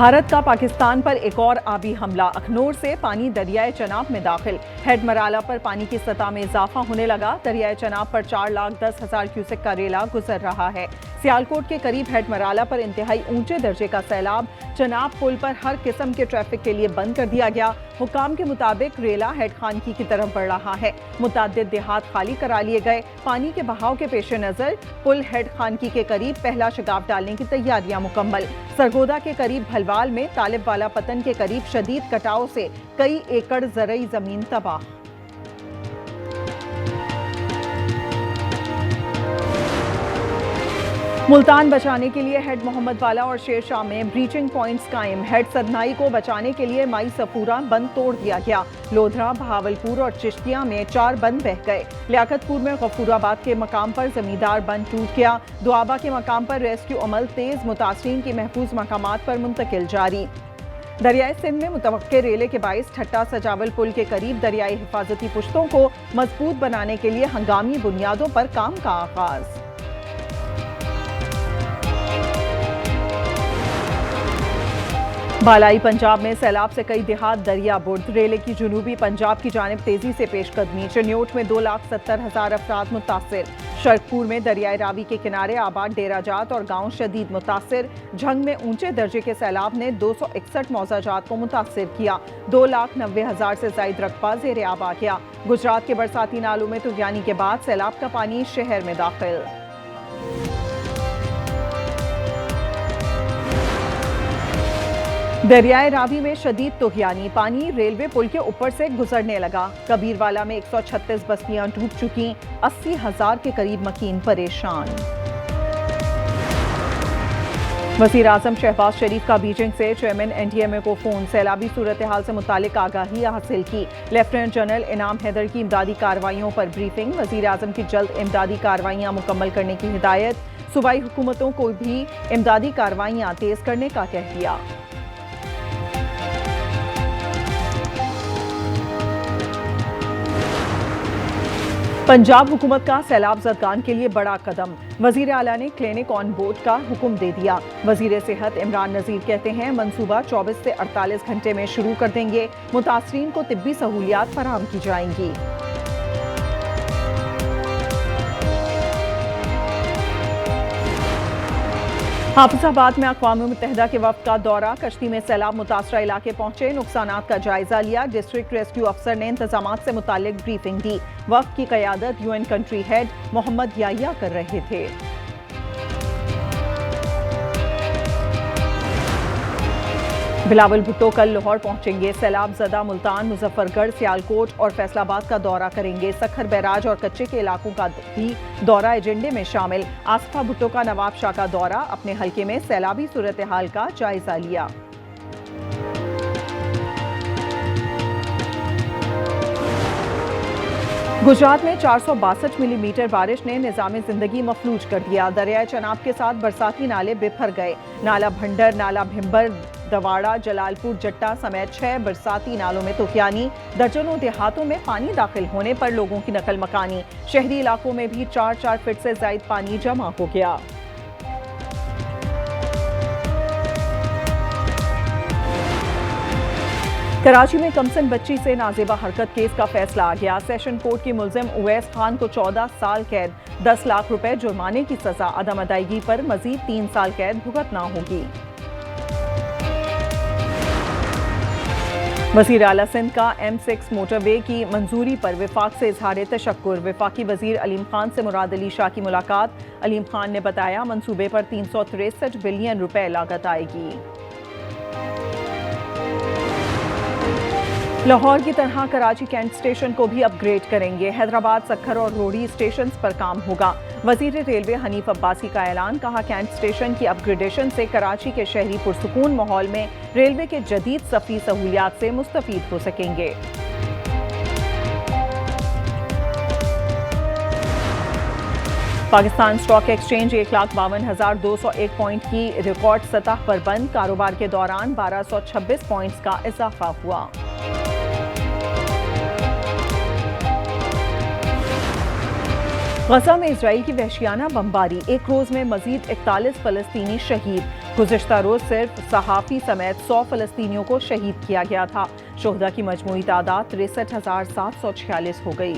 भारत का पाकिस्तान पर एक और आबी हमला। अखनूर से पानी दरियाए चनाब में दाखिल। हेड मराला पर पानी की सतह में इजाफा होने लगा। दरियाए चनाब पर 4,10,000 क्यूसेक का रेला गुजर रहा है। सियालकोट के करीब हेड मराला पर इंतहाई ऊंचे दर्जे का सैलाब। चनाब पुल पर हर किस्म के ट्रैफिक के लिए बंद कर दिया गया। हुकाम के मुताबिक रेला हेड खानकी की तरफ बढ़ रहा है। मुतअद्दिद देहात खाली करा लिए गए। पानी के बहाव के पेश नजर पुल हेड खानकी के करीब पहला शगाफ डालने की तैयारियां मुकम्मल। सरगोदा के करीब भलवाल में तालिब वाला पतन के करीब शदीद कटाव से कई एकड़ ज़रई जमीन तबाह। मुल्तान बचाने के लिए हेड मोहम्मद वाला और शेर शाह में ब्रीचिंग पॉइंट्स कायम। हेड सदनाई को बचाने के लिए माई सफूरा बंद तोड़ दिया गया। लोधरा, बहावलपुर और चिश्तिया में 4 बंद बह गए। लियाकतपुर में गफूराबाद के मकाम पर जमींदार बंद टूट गया। दुआबा के मकाम पर रेस्क्यू अमल तेज। मुतासरीन की महफूज मकामात पर मुंतकिल जारी। दरियाई सिंध में मुतवक्के रेले के बाइस ठट्टा सजावल पुल के करीब दरियाई हिफाजती पुश्तों को मजबूत बनाने के लिए हंगामी बुनियादों पर काम का आगाज। बालाई पंजाब में सैलाब से कई देहात दरिया बुर्द। रेले की जुनूबी पंजाब की जानिब तेजी से पेशकदमी। चन्योट में 2,70,000 अफराद मुतासिर। शर्कपुर में दरियाई रावी के किनारे आबाद डेराजात और गांव शदीद मुतासिर। झंग में ऊंचे दर्जे के सैलाब ने 261 मौजाजात को मुतासिर किया। 2,90,000 से जायद रकबा ज़ेरे आब आ गया। गुजरात के बरसाती नालों में तूफानी के बाद सैलाब का पानी शहर में दाखिल। दरियाए रावी में शदीद तूफानी पानी रेलवे पुल के ऊपर से गुजरने लगा। कबीरवाला में 136 बस्तियां डूब चुकी। 80,000 के करीब मकीन परेशान। वज़ीर आज़म शहबाज शरीफ का बीजिंग से चेयरमैन NDMA को फोन। सैलाबी सूरत हाल से मुतालिक आगाही हासिल की। लेफ्टिनेंट जनरल इनाम हैदर की इमदादी कार्रवाइयों पर ब्रीफिंग। वज़ीर आज़म की जल्द इमदादी कार्रवाइयां मुकम्मल करने की हिदायत। सूबाई हुकूमतों को भी इमदादी कार्रवाइयां तेज करने का कह दिया। पंजाब हुकूमत का सैलाब ज़दगान के लिए बड़ा कदम। वज़ीर आला ने क्लिनिक ऑन बोर्ड का हुक्म दे दिया। वज़ीर सेहत इमरान नज़ीर कहते हैं मंसूबा 24 से 48 घंटे में शुरू कर देंगे। मुतासरीन को तिब्बी सहूलियात फराहम की जाएंगी। हाफिजाबाद में अक़वाम मुत्तहिदा के वफ़द का दौरा। कश्ती में सैलाब मुतासरा इलाके पहुंचे। नुकसानात का जायजा लिया। डिस्ट्रिक्ट रेस्क्यू अफसर ने इंतजामात से मुतालिक ब्रीफिंग दी। वफ़द की क़यादत UN country head Mohammad Yahya कर रहे थे। बिलावल भुट्टो कल लाहौर पहुंचेंगे। सैलाब ज़दा मुल्तान, मुजफ्फरगढ़, सियालकोट और फैसलाबाद का दौरा करेंगे। सखर बैराज और कच्चे के इलाकों का भी दौरा एजेंडे में शामिल। आसफा भुट्टो का नवाब शाह का दौरा। अपने हल्के में सैलाबी सूरत हाल का जायजा लिया। गुजरात में 462 मिलीमीटर बारिश ने निज़ाम ज़िंदगी मफलूज कर दिया। दरियाए चनाब के साथ बरसाती नाले बिफर गए। नाला भंडर, नाला भिम्बर, दवाड़ा, जलालपुर, जट्टा समेत 6 बरसाती नालों में तूफानी। दर्जनों देहातों में पानी दाखिल होने पर लोगों की नकल मकानी। शहरी इलाकों में भी 4-4 फीट से ज़ायद पानी जमा हो गया। कराची में कमसन बच्ची से नाजेबा हरकत केस का फैसला आ गया। सेशन कोर्ट की मुल्जिम उवैस खान को 14 साल कैद, 10 लाख रुपए जुर्माने की सजा। अदम अदायगी पर मजीद 3 साल कैद भुगतना होगी। वज़ीर आला सिंध का M6 मोटरवे की मंजूरी पर विफाक से इजहार तशक्कुर। विफाकी वज़ीर अलीम खान से मुराद अली शाह की मुलाकात। अलीम खान ने बताया मंसूबे पर 363 बिलियन रुपए लागत आएगी। लाहौर की तरह कराची कैंट स्टेशन को भी अपग्रेड करेंगे। हैदराबाद, सक्खर और रोहड़ी स्टेशन पर काम होगा। वज़ीर रेलवे हनीफ अब्बासी का ऐलान। कहा कैंट स्टेशन की अपग्रेडेशन से कराची के शहरी पुरसुकून माहौल में रेलवे के जदीद सफ़री सहूलियात से मुस्तफ़ीद हो सकेंगे। पाकिस्तान स्टॉक एक्सचेंज 1,52,201 पॉइंट की रिकॉर्ड सतह पर बंद। कारोबार के दौरान 1,226 पॉइंट्स का इजाफा हुआ। गजा में इजराइल की वहशियाना बमबारी। एक रोज में मजीद 41 फलस्तीनी शहीद। गुज़िश्ता रोज सिर्फ सहाफ़ी समेत 100 फ़लस्तीनियों को शहीद किया गया था। शुहदा की मजमूई तादाद 63,746 हो गई।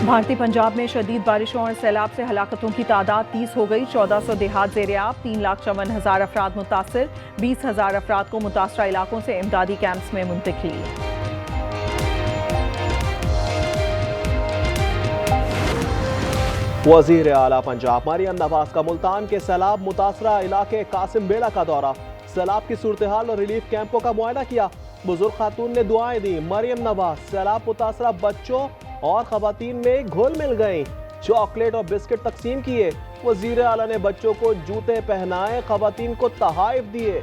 भारतीय पंजाब में शदीद बारिशों और सैलाब से हलाकतों की तादाद 30 हो गई। 1400 देहात ज़ेर-ए-आब, 3,54,000 अफराद मुतासिर, 20,000 अफराद को मुतासरा इलाकों से इमदादी कैंप्स में मुंतकिल। वज़ीर आला पंजाब मरियम नवाज का मुल्तान के सैलाब मुतासरा इलाके कासिम बेड़ा का दौरा, सैलाब की सूरत हाल और रिलीफ कैंपों का मुआयना किया। बुजुर्ग खातून ने दुआएं दी। मरियम नवाज सैलाब मुतासरा बच्चों और खवातीन में घुल मिल गईं, चॉकलेट और बिस्किट तकसीम किए। वज़ीर आला ने बच्चों को जूते पहनाए, खवातीन को तहाइफ दिए।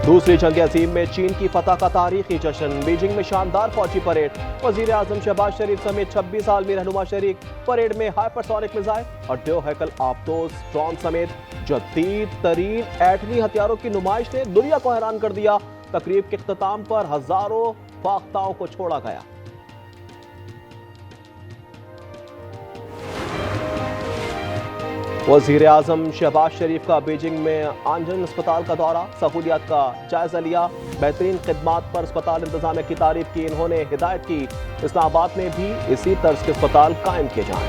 दूसरी जंग अजीम में चीन की फतह का तारीखी जश्न, बीजिंग में शानदार फौजी परेड। वज़ीर आज़म शहबाज शरीफ समेत 26 आलमी रहनुमा शरीक। परेड में हाइपरसोनिक मिसाइल और दो हैकल आबदोज ड्रोन समेत जदीद तरीन एटमी हथियारों की नुमाइश ने दुनिया को हैरान कर दिया। तकरीब के इख्तिताम पर हजारों फाख्ताओं को छोड़ा गया। वज़ीर आज़म शहबाज शरीफ का बीजिंग में आंजन अस्पताल का दौरा, सहूलियात का जायजा लिया। बेहतरीन खिदमात पर अस्पताल इंतजामिया की तारीफ की। इन्होंने हिदायत की इस्लामाबाद में भी इसी तर्ज के अस्पताल कायम किए जाएं।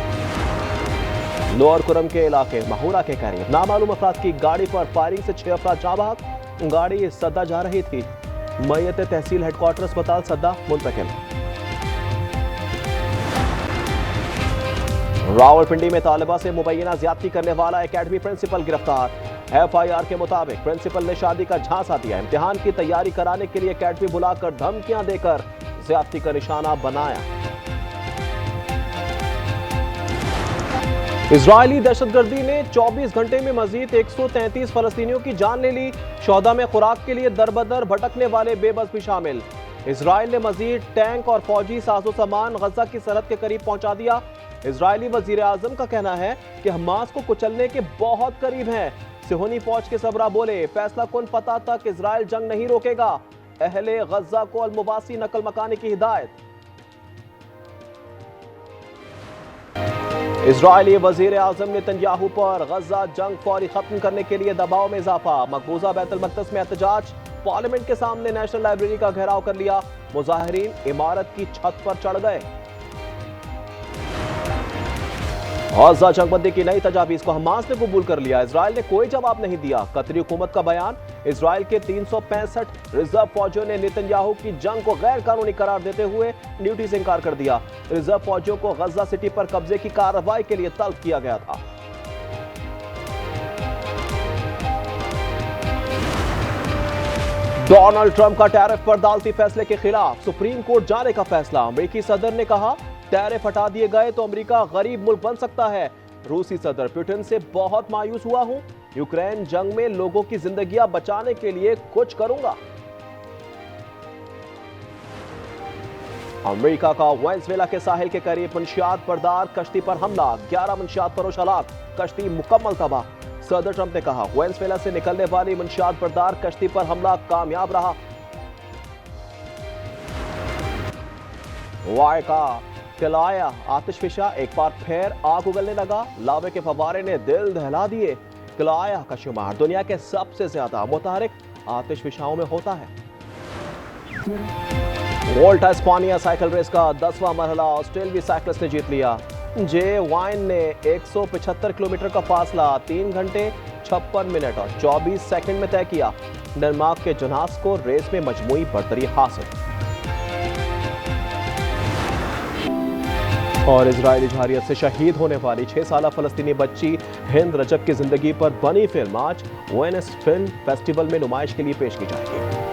लोअर कुरम के इलाके महूरा के करीब नामालूम अफराद की गाड़ी पर फायरिंग से 6 अफराद जाँ बहक। गाड़ी सद्दा जा रही थी। मैयत तहसील हेडक्वार्टर अस्पताल सद्दा मुंतकिल। रावलपिंडी में तालिबा से मुबैना ज्यादती करने वाला एकेडमी प्रिंसिपल गिरफ्तार। FIR के मुताबिक प्रिंसिपल ने शादी का झांसा दिया, इम्तिहान की तैयारी कराने के लिए एकेडमी बुलाकर धमकियां देकर ज्यादती का निशाना बनाया। इजरायली दहशतगर्दी ने 24 घंटे में मजीद 133 फलस्तीनियों की जान ले ली। शौदा में खुराक के लिए दरबदर भटकने वाले बेबस भी शामिल। इजराइल ने मजीद टैंक और फौजी साजो सामान गजा की सरहद के करीब पहुंचा दिया। इजरायली वजीर आजम का कहना है कि हमास को कुचलने के बहुत करीब हैं। सिहोनी फौज के सबरा बोले, फैसला कुन पता तक इजराइल जंग नहीं रोकेगा। अहले गजा को अलमुबासी नकल मकानी की हिदायत। इजरायली वजीर आजम नेतन्याहू पर गजा जंग फौरी खत्म करने के लिए दबाव में इजाफा। मकबूजा बैतुल मक़दस में एहतजाज, पार्लियामेंट के सामने नेशनल लाइब्रेरी का घेराव कर लिया। मुजाहिरीन इमारत की छत पर चढ़ गए। गजा जंगबंदी की नई तजावीज को हमास ने कबूल कर लिया। इजराइल ने कोई जवाब नहीं दिया। कतरी हुकूमत का बयान, इजराइल के 365 रिजर्व फौजियों ने नेतन्याहू की जंग को गैर कानूनी करार देते हुए ड्यूटी से इनकार कर दिया। रिजर्व फौजियों को गजा सिटी पर कब्जे की कार्रवाई के लिए तलब किया गया था। डोनाल्ड ट्रंप का टैरिफ पर अदालती फैसले के खिलाफ सुप्रीम कोर्ट जाने का फैसला। अमेरिकी सदर ने कहा, टैरिफ हटा दिए गए तो अमेरिका गरीब मुल्क बन सकता है। रूसी सदर पुतिन से बहुत मायूस हुआ हूं। यूक्रेन जंग में लोगों की जिंदगियां बचाने के लिए कुछ करूंगा। अमेरिका का वेनेजुएला के साहिल के करीब मंशियात बरदार कश्ती पर हमला, 11 मंशियात फरोश हलाक, कश्ती मुकम्मल तबाह। सदर ट्रंप ने कहा, वेनेजुएला से निकलने वाली मंशियात बरदार कश्ती पर हमला कामयाब रहा। वाय का किलाया आतिशफिशा एक बार फिर आग उगलने लगा। लावे के फव्वारे ने दिल दहला दिए। किलाया का शुमार दुनिया के सबसे ज्यादा मुतहरिक आतिशफिशाओं में होता है। वोल्टा एस्पानिया साइकिल रेस का 10वां मरहला ऑस्ट्रेलियाई साइकिलिस्ट ने जीत लिया। जे वाइन ने 175 किलोमीटर का फासला 3 घंटे 56 मिनट और 24 सेकंड में तय किया। डेनमार्क के जोनास को रेस में मजमूई बर्तरी हासिल। और इजरायली जहारियत से शहीद होने वाली 6 साला फलस्तीनी बच्ची हिंद रजब की जिंदगी पर बनी फिल्म आज वेनिस फिल्म फेस्टिवल में नुमाइश के लिए पेश की जाएगी।